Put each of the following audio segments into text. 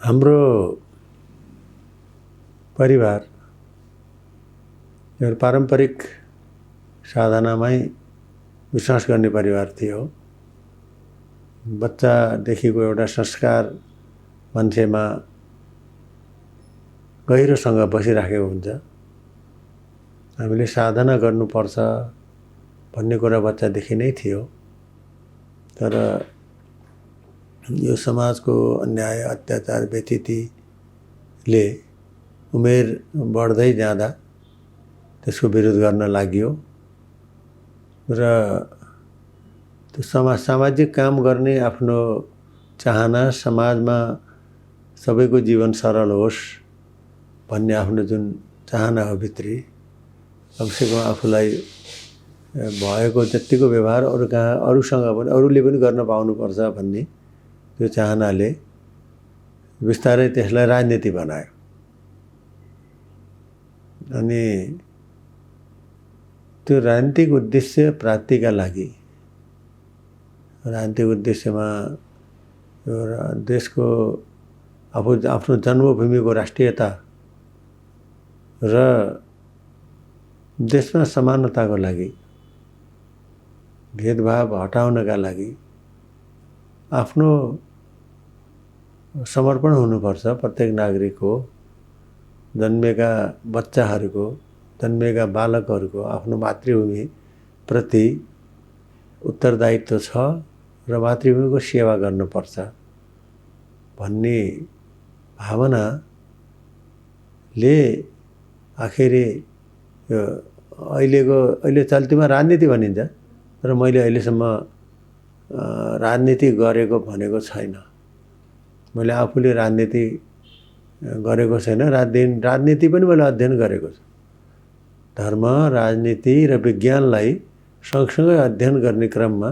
हाम्रो परिवार एउटा पारम्परिक साधनामै विश्वास गर्ने परिवार थियो। बच्चादेखिको एउटा संस्कार मान्छेमा गहिरोसँग बसिराखेको हुन्छ। हामीले साधना गर्नुपर्छ भन्ने कुरा बच्चादेखि नै थियो। तर यो समाजको अन्याय अत्याचार व्यथितिले उमेर बढ्दै जाँदा त्यसको विरोध गर्न लाग्यो र त्यो सामाजिक काम गर्ने आफ्नो चाहना, समाजमा सबैको जीवन सरल होस् भन्ने आफ्नो जुन चाहना हो भित्री, कमसेकम आफूलाई भएको जतिको व्यवहार अरूसँग पनि अरूले पनि गर्न पाउनुपर्छ भन्ने त्यो चाहनाले बिस्तारै त्यसलाई राजनीति बनायो। अनि त्यो राजनीतिक उद्देश्य प्राप्तिका लागि, राजनीतिक उद्देश्यमा देशको आफ्नो जन्मभूमिको राष्ट्रियता र देशमा समानताको लागि, भेदभाव हटाउनका लागि आफ्नो समर्पण हुनुपर्छ। प्रत्येक नागरिकको, जन्मेका बच्चाहरूको, जन्मेका बालकहरूको आफ्नो मातृभूमि प्रति उत्तरदायित्व छ र मातृभूमिको सेवा गर्नुपर्छ भन्ने भावनाले आखिरी यो अहिले चल्तीमा राजनीति भनिन्छ, तर मैले अहिलेसम्म राजनीति गरेको भनेको छैन। मैले आफूले राजनीति गरेको छैन। राजनीति पनि मैले अध्ययन गरेको छु। धर्म, राजनीति र विज्ञानलाई सँगसँगै अध्ययन गर्ने क्रममा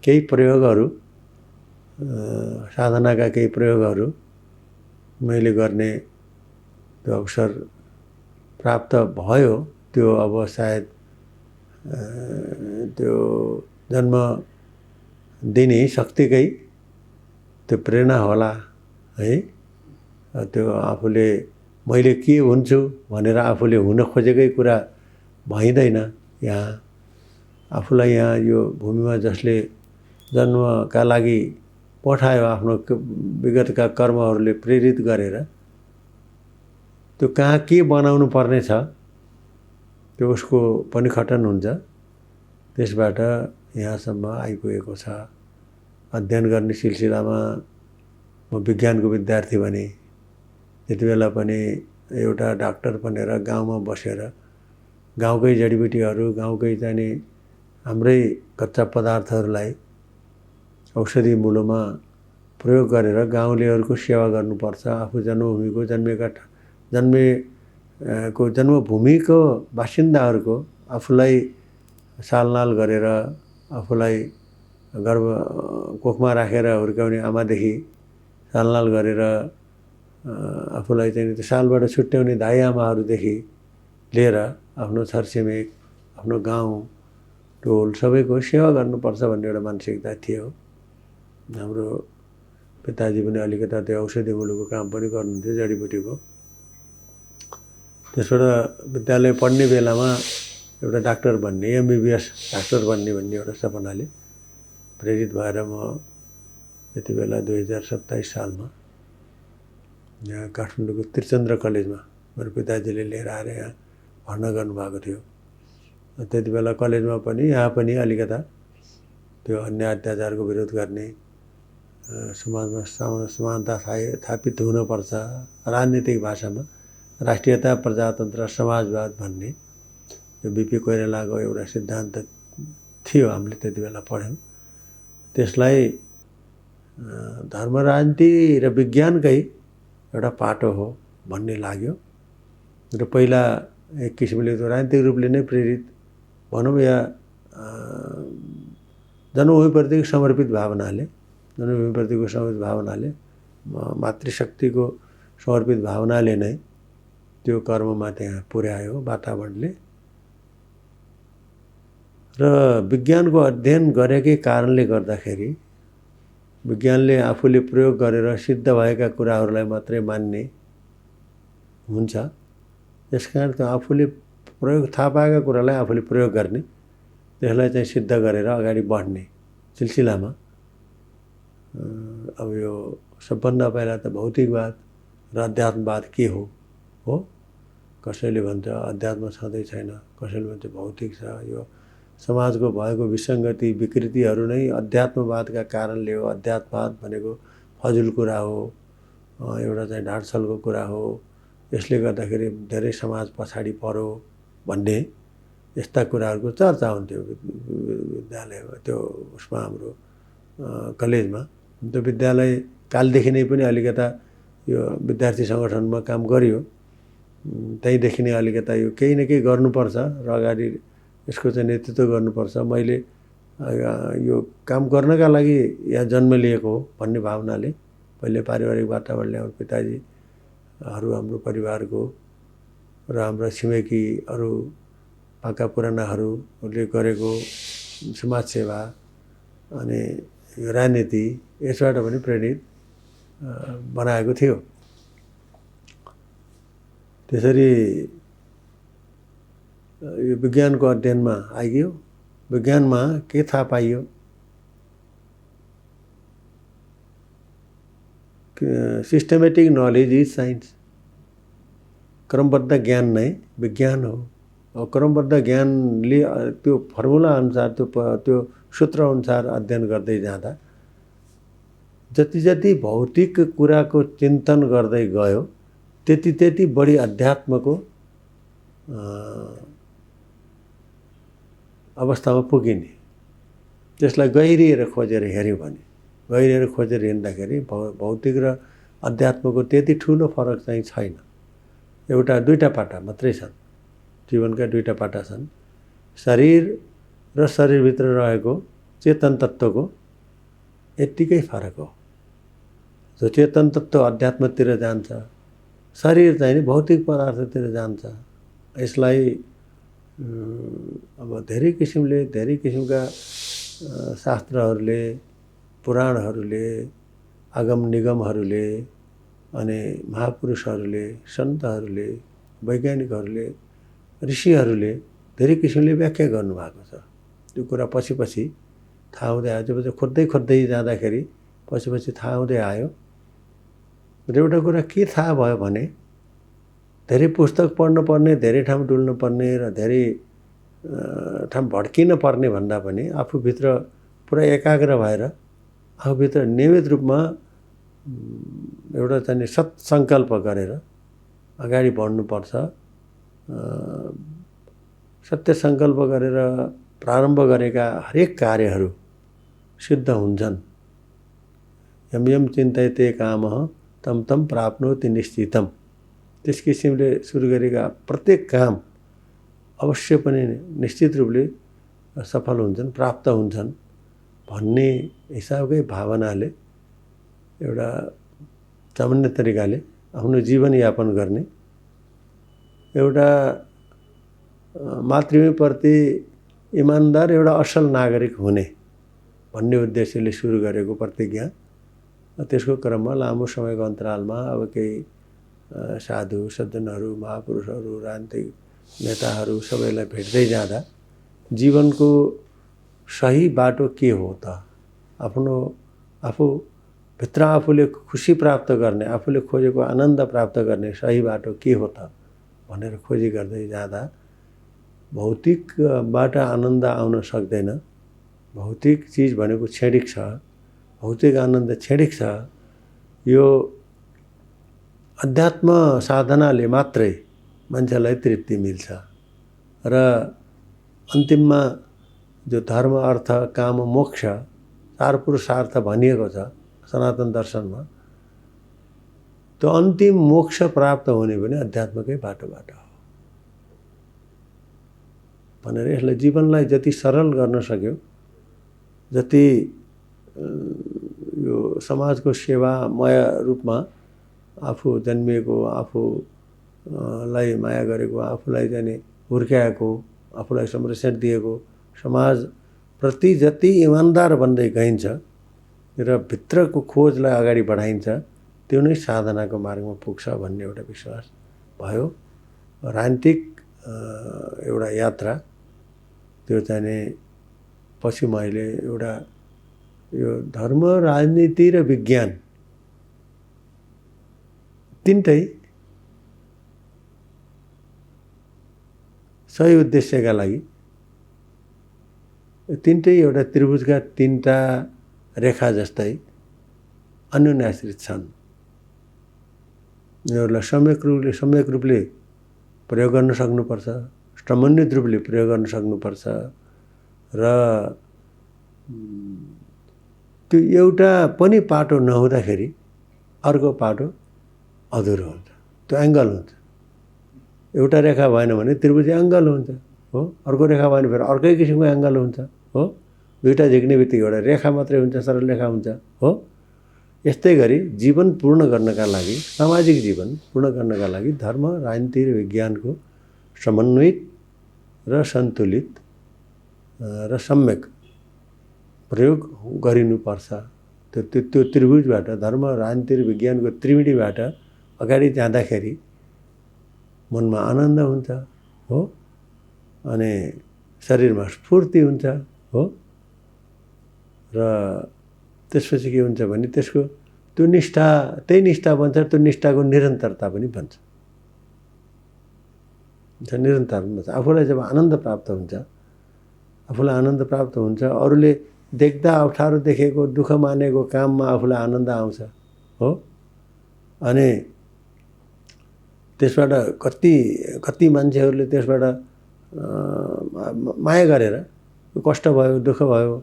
केही प्रयोगहरू, साधनाका केही प्रयोगहरू मैले गर्ने त्यो अवसर प्राप्त भयो। त्यो अब सायद त्यो जन्म दिने शक्तिकै त्यो प्रेरणा होला है। त्यो आफूले मैले के हुन्छु भनेर आफूले हुन खोजेकै कुरा भइँदैन। यहाँ आफूलाई यहाँ यो भूमिमा जसले जन्मका लागि पठायो, आफ्नो विगतका कर्महरूले प्रेरित गरेर त्यो कहाँ के बनाउनु पर्ने छ त्यो उसको पनि खटन हुन्छ। त्यसबाट यहाँसम्म आइपुगेको छ। अध्ययन गर्ने सिलसिलामा म विज्ञानको विद्यार्थी भने त्यति बेला पनि एउटा डाक्टर बनेर गाउँमा बसेर गाउँकै जडीबुटीहरू, गाउँकै चाहिने हाम्रै कच्चा पदार्थहरूलाई औषधि मूलोमा प्रयोग गरेर गाउँलेहरूको सेवा गर्नुपर्छ। आफू जन्मभूमिको जन्मभूमिको बासिन्दाहरूको आफूलाई सालनाल गरेर, आफूलाई कोखमा राखेर हुर्काउने आमादेखि सालनाल गरेर, आफूलाई चाहिँ त्यो सालबाट छुट्याउने दाइ आमाहरूदेखि लिएर आफ्नो छरछिमेक, आफ्नो गाउँ टोल सबैको सेवा गर्नुपर्छ भन्ने एउटा मानसिकता थियो। हाम्रो पिताजी पनि अलिकता त्यो औषधि मूलको काम पनि गर्नुहुन्थ्यो, जडीबुटीको। त्यसबाट विद्यालय पढ्ने बेलामा एउटा डाक्टर बन्ने, एमबिबिएस डाक्टर बन्ने भन्ने एउटा सपनाले प्रेरित भएर म त्यति बेला 2027 सालमा यहाँ काठमाडौँको त्रिचन्द्र कलेजमा मेरो पिताजीले लिएर आएर यहाँ भर्ना गर्नुभएको थियो। त्यति बेला कलेजमा पनि यहाँ पनि अलिकता त्यो अन्याय अत्याचारको विरोध गर्ने, समाजमा समानता स्थापित हुनुपर्छ, राजनीतिक भाषामा राष्ट्रियता, प्रजातन्त्र, समाजवाद भन्ने यो बिपी कोइरालाको एउटा सिद्धान्त थियो। हामीले त्यति बेला पढ्यौँ। त्यसलाई धर्म, राजनीति र विज्ञानकै एउटा पाटो हो भन्ने लाग्यो। र पहिला एक किसिमले त्यो राजनीतिक रूपले नै प्रेरित भनौँ या जन्मभूमिप्रतिको समर्पित भावनाले, मातृशक्तिको समर्पित भावनाले नै त्यो कर्ममा त्यहाँ पुर्यायो वातावरणले। र विज्ञानको अध्ययन गरेकै कारणले गर्दाखेरि विज्ञानले आफूले प्रयोग गरेर सिद्ध भएका कुराहरूलाई मात्रै मान्ने हुन्छ। त्यसकारण त्यो आफूले प्रयोग थाहा पाएका कुरालाई आफूले प्रयोग गर्ने, त्यसलाई चाहिँ सिद्ध गरेर अगाडि बढ्ने सिलसिलामा अब यो सबभन्दा पहिला त भौतिकवाद र अध्यात्मवाद के हो कसैले भन्छ अध्यात्म छँदै छैन, कसैले भन्छ भौतिक छ। यो समाजको भएको विसङ्गति विकृतिहरू नै अध्यात्मवादका कारणले हो। अध्यात्मवाद भनेको फजुल कुरा हो, एउटा चाहिँ ढाँटछलको कुरा हो, यसले गर्दाखेरि धेरै समाज पछाडि पर्यो भन्ने यस्ता कुराहरूको चर्चा हुन्थ्यो विद्यालयमा, त्यो उसमा हाम्रो कलेजमा। त्यो विद्यालय कालदेखि नै पनि अलिकता यो विद्यार्थी सङ्गठनमा काम गरियो, त्यहीँदेखि नै अलिकता यो केही न केही गर्नुपर्छ र अगाडि यसको चाहिँ नेतृत्व गर्नुपर्छ। मैले यो काम गर्नका लागि यहाँ जन्म लिएको हो भन्ने भावनाले पहिले पारिवारिक वातावरणले हाम्रो पिताजीहरू हाम्रो परिवारको र हाम्रा छिमेकी अरू पाका पुरानाहरूले गरेको समाजसेवा अनि यो राजनीति यसबाट पनि प्रेरित बनाएको थियो। त्यसरी यो विज्ञानको अध्ययनमा आइयो। विज्ञानमा के थाहा पाइयो? Systematic knowledge is science. क्रमबद्ध ज्ञान नै विज्ञान हो। क्रमबद्ध ज्ञानले त्यो फर्मुला अनुसार त्यो सूत्र अनुसार अध्ययन गर्दै जाँदा जति जति भौतिक कुराको चिन्तन गर्दै गयो त्यति त्यति बढी अध्यात्मको अवस्थामा पुगिने। त्यसलाई गहिरिएर खोजेर हेऱ्यो भने, गहिरिएर खोजेर हिँड्दाखेरि भौतिक र अध्यात्मको त्यति ठुलो फरक चाहिँ छैन। एउटा दुईटा पाटा मात्रै छन्, जीवनका दुईटा पाटा छन्। शरीर र शरीरभित्र रहेको चेतन तत्त्वको यत्तिकै फरक हो। जो चेतन तत्त्व अध्यात्मतिर जान्छ, शरीर चाहिँ भौतिक पदार्थतिर जान्छ। यसलाई अब धेरै किसिमका शास्त्रहरूले, पुराणहरूले, आगम निगमहरूले अनि महापुरुषहरूले, सन्तहरूले, वैज्ञानिकहरूले, ऋषिहरूले धेरै किसिमले व्याख्या गर्नुभएको छ। त्यो कुरा पछि पछि थाहा हुँदै आयो। जब खोज्दै जाँदाखेरि पछि थाहा हुँदै आयो। र एउटा कुरा के थाहा भयो भने धेरै पुस्तक पढ्नु पर्ने, धेरै ठाउँ डुल्नु पर्ने र धेरै ठाउँ भड्किन पर्ने भन्दा पनि आफूभित्र पुरा एकाग्र भएर आफूभित्र नियमित रूपमा एउटा चाहिँ सत्सङ्कल्प गरेर अगाडि बढ्नुपर्छ। सत्य सङ्कल्प गरेर प्रारम्भ गरेका हरेक कार्यहरू सिद्ध हुन्छन्। यम यम चिन्तयते कामः तम तम प्राप्नोति निश्चितम। त्यस किसिमले सुरु गरेका प्रत्येक काम अवश्य पनि निश्चित रूपले सफल हुन्छन्, प्राप्त हुन्छन् भन्ने हिसाबकै भावनाले एउटा सामान्य तरिकाले आफ्नो जीवनयापन गर्ने, एउटा मातृभूमिप्रति इमान्दार एउटा असल नागरिक हुने भन्ने उद्देश्यले सुरु गरेको प्रतिज्ञा। त्यसको क्रममा लामो समयको अन्तरालमा अब केही साधु सज्जनहरू, महापुरुषहरू, राजनीतिक नेताहरू सबैलाई भेट्दै जाँदा जीवनको सही बाटो के हो त, आफूभित्र आफूले खुसी प्राप्त गर्ने, आफूले खोजेको आनन्द प्राप्त गर्ने सही बाटो के हो त भनेर खोजी गर्दै जाँदा भौतिकबाट आनन्द आउन सक्दैन। भौतिक चिज भनेको क्षणिक छ, भौतिक आनन्द क्षणिक छ। यो अध्यात्म साधनाले मात्रै मान्छेलाई तृप्ति मिल्छ र अन्तिममा जो धर्म, अर्थ, काम, मोक्ष चार पुरुषार्थ भनिएको छ सनातन दर्शनमा, त्यो अन्तिम मोक्ष प्राप्त हुने पनि अध्यात्मकै बाटोबाट हो भनेर यसलाई जीवनलाई जति सरल गर्न सक्यो, जति यो समाजको सेवामय रूपमा आफू जन्मिएको, आफूलाई माया गरेको, आफूलाई चाहिँ हुर्काएको, आफूलाई संरक्षण दिएको समाजप्रति जति इमान्दार बन्दै गइन्छ र भित्रको खोजलाई अगाडि बढाइन्छ, त्यो नै साधनाको मार्गमा पुग्छ भन्ने एउटा विश्वास भयो। राजनीतिक एउटा यात्रा त्यो चाहिँ पछि मैले एउटा यो धर्म, राजनीति र विज्ञान तिनटै सही उद्देश्यका लागि, तिनटै एउटा त्रिभुजका तिनटा रेखा जस्तै अन्योन्याश्रित छन्। यिनीहरूलाई सम्यक रूपले प्रयोग गर्न सक्नुपर्छ, समन्वित रूपले प्रयोग गर्न सक्नुपर्छ र त्यो एउटा पनि पाटो नहुँदाखेरि अर्को पाटो अधुरो हुन्छ, त्यो एङ्गल हुन्छ। एउटा रेखा भएन भने त्रिभुज एङ्गल हुन्छ हो, अर्को रेखा भएन फेरि अर्कै किसिमको एङ्गल हुन्छ हो। दुईवटा झिक्ने बित्तिकै एउटा रेखा मात्रै हुन्छ, सरल रेखा हुन्छ हो। यस्तै गरी जीवन पूर्ण गर्नका लागि, सामाजिक जीवन पूर्ण गर्नका लागि धर्म, राजनीति र विज्ञानको समन्वित र सन्तुलित र सम्यक प्रयोग गरिनुपर्छ। त्यो त्रिभुजबाट, धर्म, राजनीति र विज्ञानको त्रिवेणीबाट अगाडि जाँदाखेरि मनमा आनन्द हुन्छ हो, अनि शरीरमा स्फूर्ति हुन्छ हो। र त्यसपछि के हुन्छ भने त्यसको त्यो निष्ठा, त्यही निष्ठा बन्छ, त्यो निष्ठाको निरन्तरता पनि बन्छ। निरन्तर बन्छ। आफूलाई जब आनन्द प्राप्त हुन्छ, अरूले देख्दा अप्ठ्यारो देखेको, दुःख मानेको काममा आफूलाई आनन्द आउँछ हो। अनि त्यसबाट कति मान्छेहरूले त्यसबाट माया गरेर कष्ट भयो, दुःख भयो,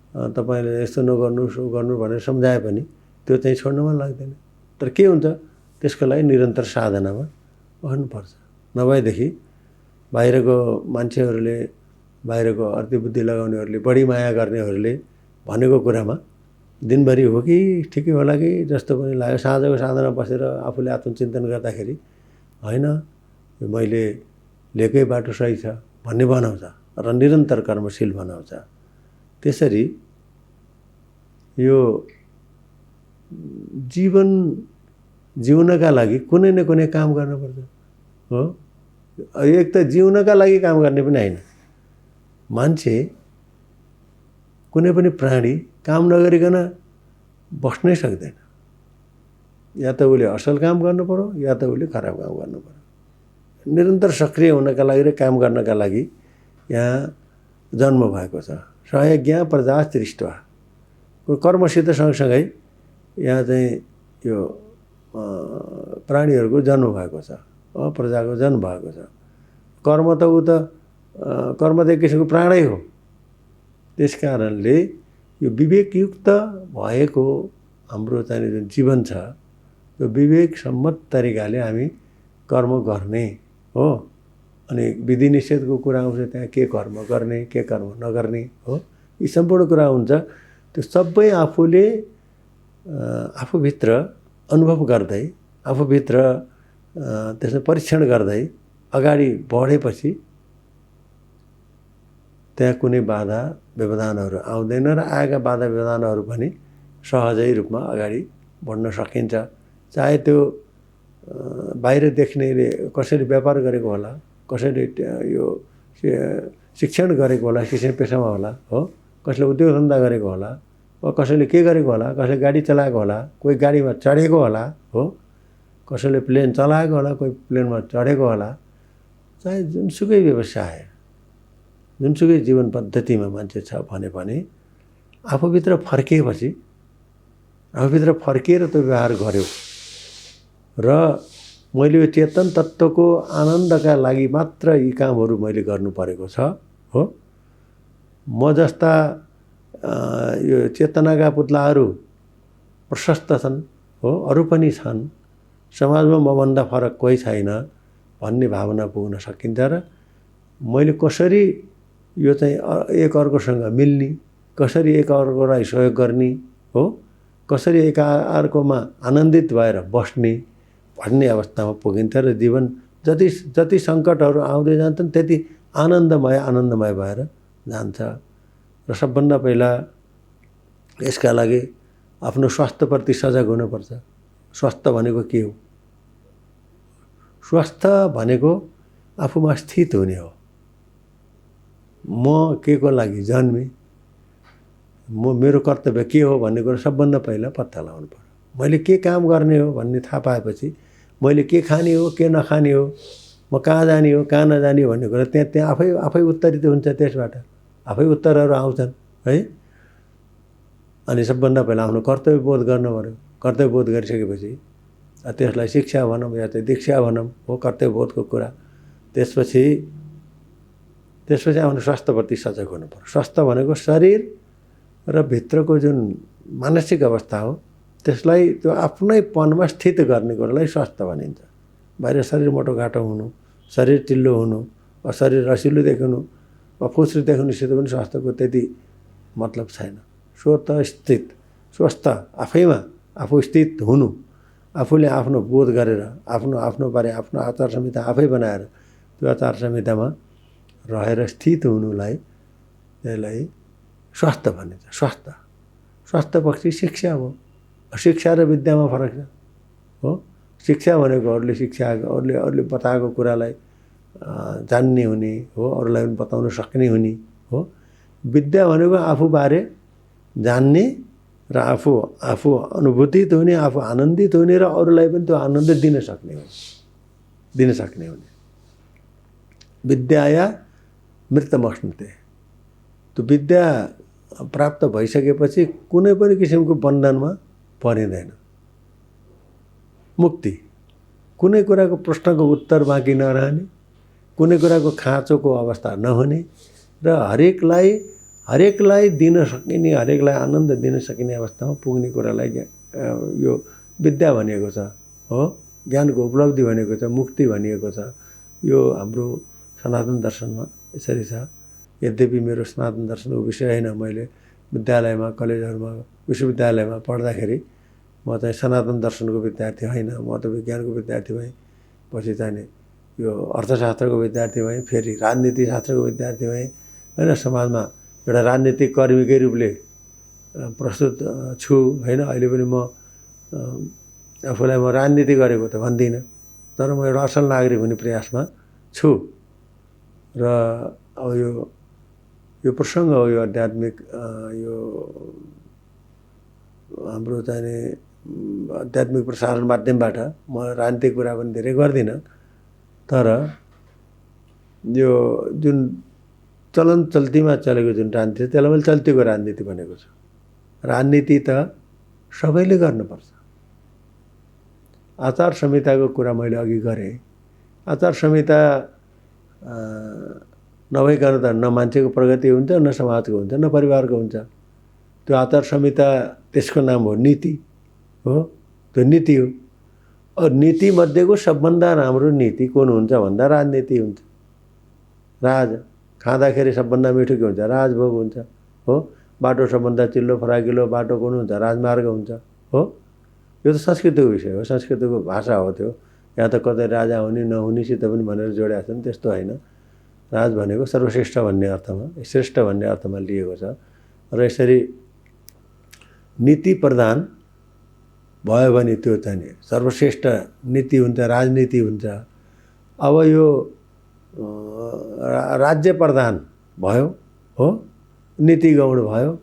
तपाईँले यस्तो नगर्नुहोस्, उ गर्नु भनेर सम्झाए पनि त्यो चाहिँ छोड्न मन लाग्दैन। तर के हुन्छ, त्यसको लागि निरन्तर साधनामा बस्नुपर्छ। नभएदेखि बाहिरको मान्छेहरूले, बाहिरको अर्थबुद्धि लगाउनेहरूले, बढी माया गर्नेहरूले भनेको कुरामा दिनभरि हो कि ठिकै होला कि जस्तो पनि लाग्यो। साँझको साधना बसेर आफूले आत्मचिन्तन गर्दाखेरि होइन मैले लिएकै बाटो सही छ भन्ने बनाउँछ र निरन्तर कर्मशील बनाउँछ। त्यसरी यो जीवन जिउनका लागि कुनै न कुनै काम गर्नुपर्छ हो। एक त जिउनका लागि काम गर्ने पनि होइन, मान्छे कुनै पनि प्राणी काम नगरिकन बस्नै सक्दैन। या त उसले असल काम गर्नु पर्यो, या त उसले खराब काम गर्नु पर्यो। निरन्तर सक्रिय हुनका लागि र काम गर्नका लागि यहाँ जन्म भएको छ। सहयज्ञ प्रजा सृष्ट्वा, कर्मसित सँगसँगै यहाँ चाहिँ यो प्राणीहरूको जन्म भएको छ, प्रजाको जन्म भएको छ। कर्म त कर्म त एक किसिमको प्राणै हो। त्यस कारणले यो विवेकयुक्त भएको हाम्रो चाहिँ जुन जीवन छ, त्यो विवेक सम्मत तरिकाले हामी कर्म गर्ने हो। अनि विधि निषेधको कुरा आउँछ, त्यहाँ के कर्म गर्ने, के कर्म नगर्ने हो, यी सम्पूर्ण कुरा हुन्छ। त्यो सबै आफूले आफूभित्र अनुभव गर्दै, आफूभित्र त्यसमा परीक्षण गर्दै अगाडि बढेपछि त्यहाँ कुनै बाधा व्यवधानहरू आउँदैन र आएका बाधा व्यवधानहरू पनि सहजै रूपमा अगाडि बढ्न सकिन्छ। चाहे त्यो बाहिर देख्नेले कसैले व्यापार गरेको होला, कसैले यो शिक्षण गरेको होला, शिक्षण पेसामा होला हो, कसैले उद्योग धन्दा गरेको होला, कसैले के गरेको होला, कसैले गाडी चलाएको होला, कोही गाडीमा चढेको होला हो, कसैले प्लेन चलाएको होला, कोही प्लेनमा चढेको होला। चाहे जुनसुकै व्यवसाय, जुनसुकै जीवन पद्धतिमा मान्छे छ भने पनि आफूभित्र फर्किएपछि, आफूभित्र फर्किएर त्यो व्यवहार गर्यो र मैले यो चेतन तत्त्वको आनन्दका लागि मात्र यी कामहरू मैले गर्नु परेको छ हो। म जस्ता यो चेतनाका पुतलाहरू प्रशस्त छन् हो, अरू पनि छन्, समाजमा मभन्दा फरक कोही छैन भन्ने भावना पुग्न सकिन्छ। र मैले कसरी यो चाहिँ एक अर्कोसँग मिल्ने, कसरी एक अर्कोलाई सहयोग गर्ने हो, कसरी एक अर्कोमा आनन्दित भएर बस्ने भन्ने अवस्थामा पुगिन्छ र जीवन जति सङ्कटहरू आउँदै जान्छन् त्यति आनन्दमय भएर जान्छ। र सबभन्दा पहिला यसका लागि आफ्नो स्वास्थ्यप्रति सजग हुनुपर्छ। स्वास्थ्य भनेको के हो? स्वास्थ्य भनेको आफूमा स्थित हुने हो। म के को लागि जन्मेँ, मेरो कर्तव्य के हो भन्ने कुरा सबभन्दा पहिला पत्ता लगाउनु पर्यो। मैले के काम गर्ने हो भन्ने थाहा पाएपछि मैले के खाने हो के नखाने हो, म कहाँ जाने हो कहाँ नजाने हो भन्ने कुरा त्यहाँ आफै उत्तरित हुन्छ। त्यसबाट आफै उत्तरहरू आउँछन् है। अनि सबभन्दा पहिला आफ्नो कर्तव्य बोध गर्नु पर्यो। कर्तव्य बोध गरिसकेपछि त्यसलाई शिक्षा भनौँ या चाहिँ दीक्षा भनौँ, हो कर्तव्य बोधको कुरा। त्यसपछि आफ्नो स्वास्थ्यप्रति सजग हुनु पर्यो। स्वास्थ्य भनेको शरीर र भित्रको जुन मानसिक अवस्था हो त्यसलाई त्यो आफ्नै पनमा स्थित गर्ने कुरालाई स्वास्थ्य भनिन्छ। बाहिर शरीर मोटोघाटो हुनु, शरीर टिल्लो हुनु, शरीर रसिलो देखिनु, फुस्री देखिनुसित पनि स्वास्थ्यको त्यति मतलब छैन। स्वतः स्थित, स्वस्थ आफैमा आफू स्थित हुनु, आफूले आफ्नो बोध गरेर आफ्नो बारे आफ्नो आचार संहिता आफै बनाएर त्यो आचार संहितामा रहेर स्थित हुनुलाई त्यसलाई स्वास्थ्य भनिन्छ। स्वास्थ्य पक्षी शिक्षा हो। शिक्षा र विद्यामा फरक छ हो। शिक्षा भनेको अरूले बताएको कुरालाई जान्ने हुने हो, अरूलाई पनि बताउन सक्ने हुने हो। विद्या भनेको आफूबारे जान्ने र आफू अनुभूतित हुने, आफू आनन्दित हुने र अरूलाई पनि त्यो आनन्द दिन सक्ने हुने। विद्याया मृतमश्नुते। त्यो विद्या प्राप्त भइसकेपछि कुनै पनि किसिमको बन्धनमा परिँदैन। मुक्ति, कुनै कुराको प्रश्नको उत्तर बाँकी नरहने, कुनै कुराको खाँचोको अवस्था नहुने र हरेकलाई दिन सकिने, हरेकलाई आनन्द दिन सकिने अवस्थामा पुग्ने कुरालाई यो विद्या भनिएको छ हो। ज्ञानको उपलब्धि भनेको छ, मुक्ति भनिएको छ। यो हाम्रो सनातन दर्शनमा यसरी छ। यद्यपि मेरो सनातन दर्शनको विषय होइन, मैले विद्यालयमा, कलेजहरूमा, विश्वविद्यालयमा पढ्दाखेरि म चाहिँ सनातन दर्शनको विद्यार्थी होइन, म त विज्ञानको विद्यार्थी भएँ। पछि चाहिँ यो अर्थशास्त्रको विद्यार्थी भएँ, फेरि राजनीतिशास्त्रको विद्यार्थी भएँ होइन। समाजमा एउटा राजनीतिक कर्मीकै रूपले प्रस्तुत छु होइन। अहिले पनि म आफूलाई म राजनीति गरेको त भन्दिनँ, तर म एउटा असल नागरिक हुने प्रयासमा छु। र अब यो प्रसङ्ग हो, यो आध्यात्मिक यो हाम्रो चाहिँ आध्यात्मिक प्रसारण माध्यमबाट म राजनीतिक कुरा पनि धेरै गर्दिनँ। तर यो जुन चलन चल्तीमा चलेको जुन राजनीति छ त्यसलाई मैले चल्तीको राजनीति भनेको छु। राजनीति त सबैले गर्नुपर्छ। आचार संहिताको कुरा मैले अघि गरेँ। आचार संहिता नभइकन त न मान्छेको प्रगति हुन्छ, न समाजको हुन्छ, न परिवारको हुन्छ। त्यो आचार संहिता त्यसको नाम हो नीति हो। त्यो नीति हो। नीति मध्येको सबभन्दा राम्रो नीति कुन हुन्छ भन्दा राजनीति हुन्छ। राज खाँदाखेरि सबभन्दा मिठो के हुन्छ? राजभोग हुन्छ हो। बाटो सबभन्दा चिल्लो फराकिलो बाटो कुन हुन्छ? राजमार्ग हुन्छ हो। यो त संस्कृतिको विषय हो, संस्कृतिको भाषा हो त्यो। यहाँ त कतै राजा हुने नहुनेसित पनि भनेर जोडेका छन्, त्यस्तो होइन। राज भनेको सर्वश्रेष्ठ भन्ने अर्थमा, श्रेष्ठ भन्ने अर्थमा लिएको छ। र यसरी नीति प्रधान भयो भने त्यो चाहिँ सर्वश्रेष्ठ नीति हुन्छ, राजनीति हुन्छ। अब यो राज्य प्रधान भयो हो, नीति गौण भयो,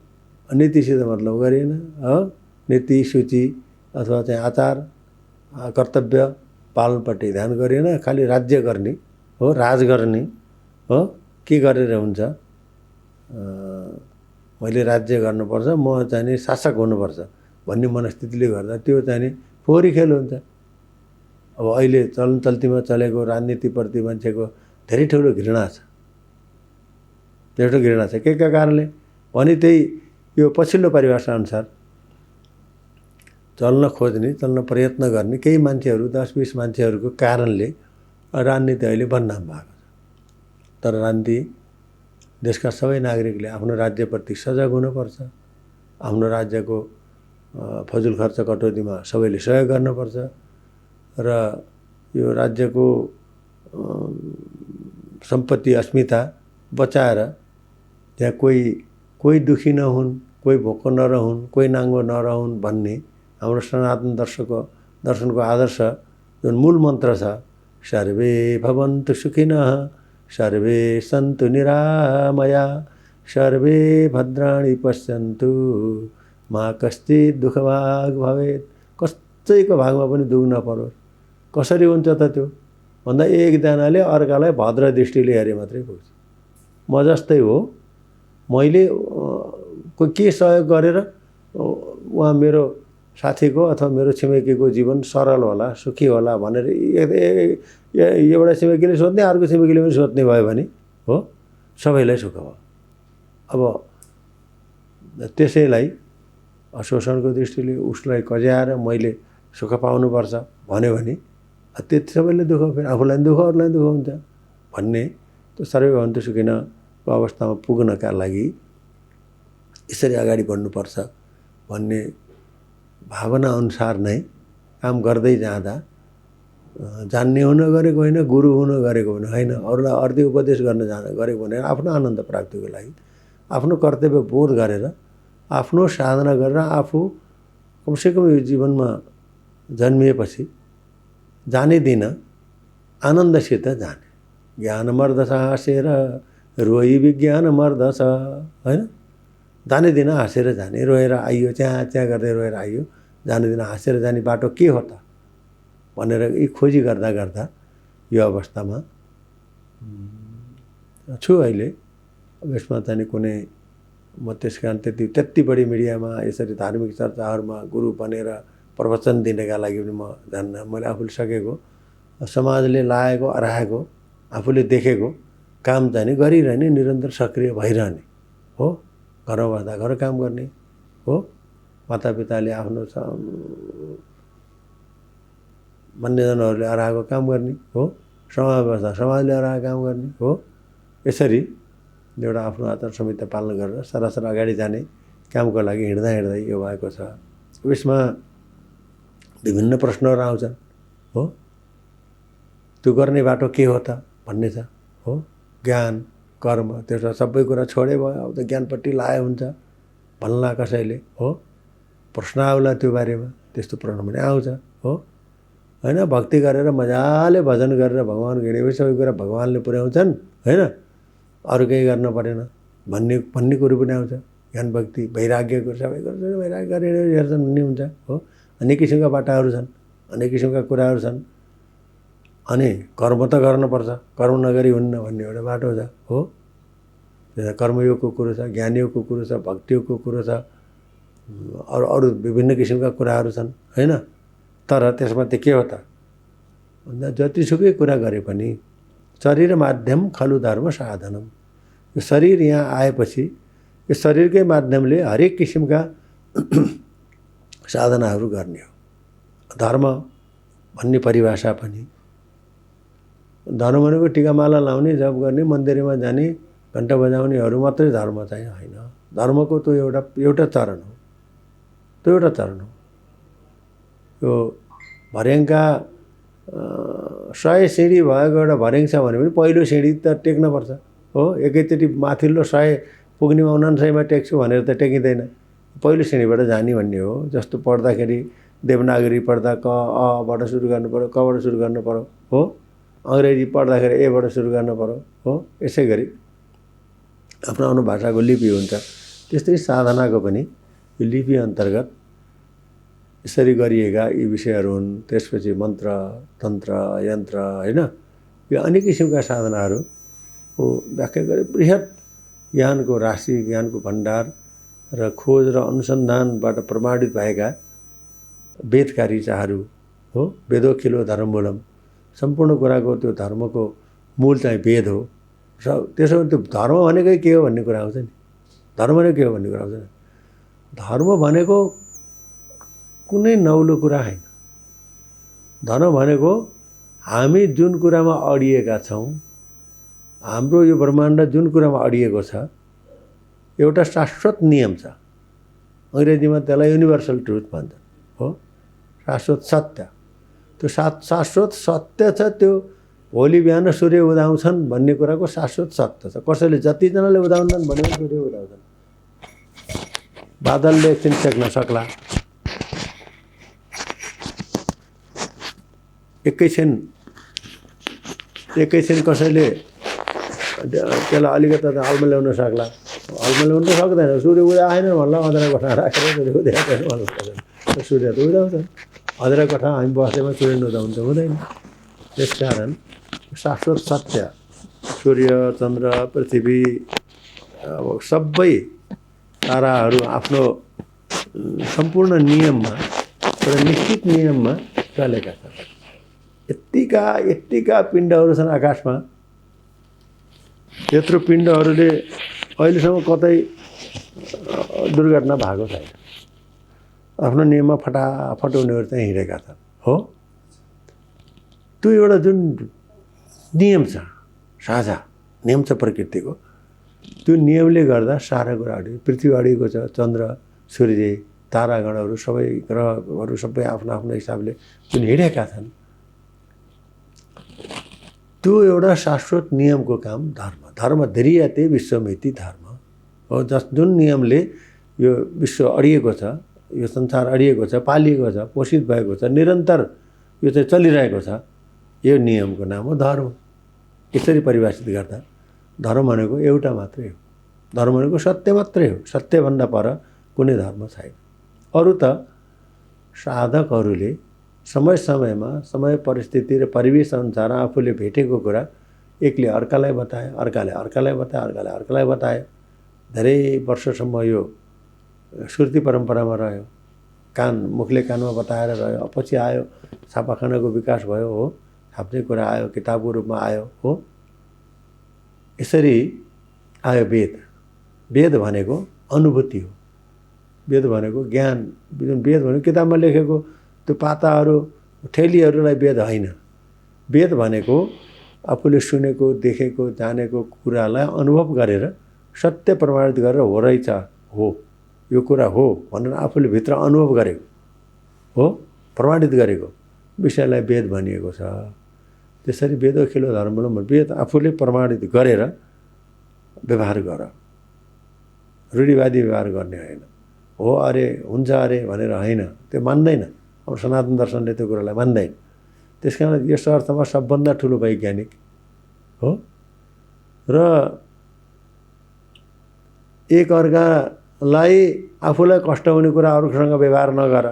नीतिसित मतलब गरिएन हो। नीति सूची अथवा चाहिँ आचार कर्तव्य पालनपट्टि ध्यान गरिएन, खालि राज्य गर्ने हो, राज गर्ने हो। के गरेर हुन्छ? मैले राज्य गर्नुपर्छ, म चाहिँ नि शासक हुनुपर्छ भन्ने मनस्थितिले गर्दा त्यो चाहिँ नि फोहोरी खेल हुन्छ। अब अहिले चलन चल्तीमा चलेको राजनीतिप्रति मान्छेको धेरै ठुलो घृणा छ, धेरै ठुलो घृणा छ। के कारणले भने त्यही यो पछिल्लो परिभाषा अनुसार चल्न खोज्ने, चल्न प्रयत्न गर्ने केही मान्छेहरू, 10-20 मान्छेहरूको कारणले राजनीति अहिले बदनाम भएको छ। तर राजनीति देशका सबै नागरिकले आफ्नो राज्यप्रति सजग हुनुपर्छ। आफ्नो राज्यको फजुल खर्च कटौतीमा सबैले सहयोग गर्नुपर्छ। र यो राज्यको सम्पत्ति अस्मिता बचाएर त्यहाँ कोही दुखी नहुन्, कोही भोको नरहुन्, कोही नाङ्गो नरहुन् भन्ने हाम्रो सनातन दर्शनको आदर्श जुन मूल मन्त्र छ, सर्वे भवन्तु सुखिनः, सर्वे सन्तु निरामया, सर्वे भद्राणि पश्यन्तु, मा कश्चित् दुःखभाग् भवेत्। कसैको भागमा पनि दुःख नपरोस्। कसरी हुन्छ त त्यो भन्दा एकजनाले अर्कालाई भद्र दृष्टिले हेरे मात्रै पुग्छ। म जस्तै हो, मैले के सहयोग गरेर उहाँ मेरो साथीको अथवा मेरो छिमेकीको जीवन सरल होला, सुखी होला भनेर एउटा छिमेकीले सोध्ने, अर्को छिमेकीले पनि सोध्ने भयो भने हो सबैलाई सुख भयो। अब त्यसैलाई शोषणको दृष्टिले उसलाई कज्याएर मैले सुख पाउनुपर्छ भन्यो भने त्यति सबैले दुःख, फेरि आफूलाई दुःख अरूलाई दुःख हुन्छ भन्ने त्यो सर्वे भवन्तु सुखिनःको अवस्थामा पुग्नका लागि यसरी अगाडि बढ्नुपर्छ भन्ने भावना अनुसार नै काम गर्दै जाँदा जान्ने हुन गरेको होइन, गुरु हुन गरेको पनि होइन, अरूलाई अर्धी उपदेश गर्न गरेको भने आफ्नो आनन्द प्राप्तिको लागि आफ्नो कर्तव्य बोध गरेर आफ्नो साधना गरेर आफू कमसेकम यो जीवनमा जन्मिएपछि जाने दिन आनन्दसित जाने। ज्ञान मर्दछ हाँसेर रोई विज्ञान मर्दछ, होइन? जाने दिन हाँसेर जाने, रोएर आइयो, च्याँ गर्दै रोएर आइयो, जाने दिन हाँसेर जाने बाटो के हो त भनेर यी खोजी गर्दा गर्दा यो अवस्थामा छु अहिले। अब यसमा चाहिँ कुनै म त्यस कारण त्यति बढी मिडियामा यसरी धार्मिक चर्चाहरूमा गुरु बनेर प्रवचन दिनेका लागि पनि म जान्न। मैले आफूले सकेको, समाजले लाएको अराएको, आफूले देखेको काम चाहिँ गरिरहने, निरन्तर सक्रिय भइरहने हो। घरमा बस्दा घर काम गर्ने हो, मातापिताले आफ्नो मान्यजनहरूले अराएको काम गर्ने हो, समाज बस्दा समाजले अराएको काम गर्ने हो। यसरी एउटा आफ्नो आचार संहिता पालन गरेर सरासर अगाडि जाने कामको लागि हिँड्दा हिँड्दै यो भएको छ। यसमा विभिन्न प्रश्नहरू आउँछन् हो, त्यो गर्ने बाटो के हो त भन्ने छ हो। ज्ञान कर्म त्यसमा सबै कुरा छोडे भयो, अब त ज्ञानपट्टि लाए हुन्छ भन्ला कसैले हो। प्रश्न आउला त्यो बारेमा, त्यस्तो प्रश्न पनि आउँछ हो, होइन? भक्ति गरेर मजाले भजन गरेर भगवान् हिँडेपछि सबै कुरा भगवान्ले पुर्याउँछन्, होइन? अरू केही गर्न परेन भन्ने कुरो पनि आउँछ। ज्ञान भक्ति वैराग्यको सबै कुरा वैराग्य गरेर हेर्छन् भन्ने हुन्छ हो। अनेक किसिमका बाटाहरू छन्, अनेक किसिमका कुराहरू छन्। अनि कर्म त गर्नुपर्छ, कर्म नगरी हुन्न भन्ने एउटा बाटो छ हो। कर्मयोगको कुरो छ, ज्ञानयोगको कुरो छ, भक्तियोगको कुरो छ, अरू विभिन्न किसिमका कुराहरू छन्, होइन? तर त्यसमा त्यो के हो त भन्दा जतिसुकै कुरा गरे पनि शरीर माध्यम खलु धर्म साधनम। यो शरीर यहाँ आएपछि यो शरीरकै माध्यमले हरेक किसिमका साधनाहरू गर्ने हो। धर्म भन्ने परिभाषा पनि, धर्म भनेको टिकामाला लाउने, जप गर्ने, मन्दिरमा जाने, घन्टा बजाउनेहरू मात्रै धर्म चाहिँ होइन। धर्मको त्यो एउटा चरण हो, त्यो एउटा चरण हो। यो भर्याङका 100 सिँढी भएको एउटा भर्याङ छ भने पनि पहिलो सिँढी त टेक्नुपर्छ हो। एकैचोटि माथिल्लो 100 पुग्नेमा 99मा टेक्छु भनेर त टेकिँदैन, पहिलो सिँढीबाट जाने भन्ने हो। जस्तो पढ्दाखेरि देवनागरी पढ्दा क अबाट सुरु गर्नु पऱ्यो, कबाट सुरु गर्नु पऱ्यो हो। अङ्ग्रेजी पढ्दाखेरि एबाट सुरु गर्नु पऱ्यो हो। यसै गरी आफ्नो आफ्नो भाषाको लिपि हुन्छ। त्यस्तै साधनाको पनि यो लिपि अन्तर्गत यसरी गरिएका यी विषयहरू हुन्। त्यसपछि मन्त्र, तन्त्र, यन्त्र, होइन? यो अनेक किसिमका साधनाहरूको व्याख्या गरे बृहत ज्ञानको राशि, ज्ञानको भण्डार र खोज र अनुसन्धानबाट प्रमाणित भएका वेदका ऋचाहरू हो। वेदोखिलो धर्ममूलम, सम्पूर्ण कुराको त्यो धर्मको मूल चाहिँ वेद हो। त्यसो भने त्यो धर्म भनेकै के हो भन्ने कुरा आउँछ नि। धर्म भनेको के हो भन्ने कुरा आउँछ नि। धर्म भनेको कुनै नौलो कुरा होइन। धर्म भनेको हामी जुन कुरामा अडिएका छौँ, हाम्रो यो ब्रह्माण्ड जुन कुरामा अडिएको छ, एउटा शाश्वत नियम छ। अङ्ग्रेजीमा त्यसलाई युनिभर्सल ट्रुथ भन्छ हो, शाश्वत सत्य। त्यो शाश्वत सत्य छ। त्यो भोलि बिहान सूर्य उदाउँछन् भन्ने कुराको शाश्वत सत्य छ। कसैले जतिजनाले उदाउँछन् भने सूर्य उदाउँछन्। बादलले एकछिन सेक्न सक्ला, एकैछिन कसैले त्यसलाई अलिकति हलमा ल्याउन सक्ला, हलमा ल्याउन त सक्दैन। सूर्य उदय आएन भन्ला अँध्यारो कोठा राखेर सूर्य उदय आएन भन्नु सक्दैन। सूर्य त उदाउँछ, अँध्यारो कोठा हामी बसेमा सूर्य नुदाउनु त हुँदैन। त्यसकारण शाश्वत सत्य सूर्य, चन्द्र, पृथ्वी, अब सबै ताराहरू आफ्नो सम्पूर्ण नियममा, एउटा निश्चित नियममा चलेका छन्। यत्तिका पिण्डहरू छन् आकाशमा, यत्रो पिण्डहरूले अहिलेसम्म कतै दुर्घटना भएको छैन। आफ्नो नियममा फटाफट उनीहरू चाहिँ हिँडेका छन्। हो, त्यो एउटा जुन नियम छ, साझा नियम छ प्रकृतिको, त्यो नियमले गर्दा सारा कुरा अडियो, पृथ्वी अडिएको छ, चन्द्र, सूर्य, तारागणहरू, सबै ग्रहहरू सबै आफ्नो आफ्नो हिसाबले जुन हिँडेका छन्, त्यो एउटा शाश्वत नियमको काम धर्म। धर्म ध्रियते विश्वमिति धर्म हो। जुन नियमले यो विश्व अडिएको छ, यो संसार अडिएको छ, पालिएको छ, पोषित भएको छ, निरन्तर यो चाहिँ चलिरहेको छ, यो नियमको नाम हो धर्म। यसरी परिभाषित गर्दा धर्म भनेको एउटा मात्रै हो। धर्म भनेको सत्य मात्रै हो। सत्यभन्दा पर कुनै धर्म छैन। अरू त साधकहरूले समय समयमा, समय परिस्थिति र परिवेश अनुसार आफूले भेटेको कुरा एकले अर्कालाई बताए, अर्काले अर्कालाई बताए, अर्काले अर्कालाई बताए। धेरै वर्षसम्म यो श्रुति परम्परामा रह्यो। मुखले कानमा बताएर रह्यो। पछि आयो, छापाखानाको विकास भयो। हो, छाप्ने कुरा आयो, किताबको रूपमा आयो। हो, यसरी आयो वेद। वेद भनेको अनुभूति हो। वेद भनेको ज्ञान। वेद भनेको किताबमा लेखेको त्यो पाताहरू, ठेलीहरूलाई वेद होइन। वेद भनेको आफूले सुनेको, देखेको, जानेको कुरालाई अनुभव गरेर सत्य प्रमाणित गरेर हो रहेछ, हो यो कुरा हो भनेर आफूले भित्र अनुभव गरेको हो, प्रमाणित गरेको विषयलाई वेद भनिएको छ। त्यसरी वेदो खिलो धर्म, वेद आफूले प्रमाणित गरेर व्यवहार गर, रूढिवादी व्यवहार गर्ने होइन। हो अरे, हुन्छ अरे भनेर होइन, त्यो मान्दैन। अब सनातन दर्शनले त्यो कुरालाई मान्दैन। त्यस कारण यस अर्थमा सबभन्दा ठुलो वैज्ञानिक हो। र एक अर्कालाई, आफूलाई कष्ट हुने कुरा अरूसँग व्यवहार नगर।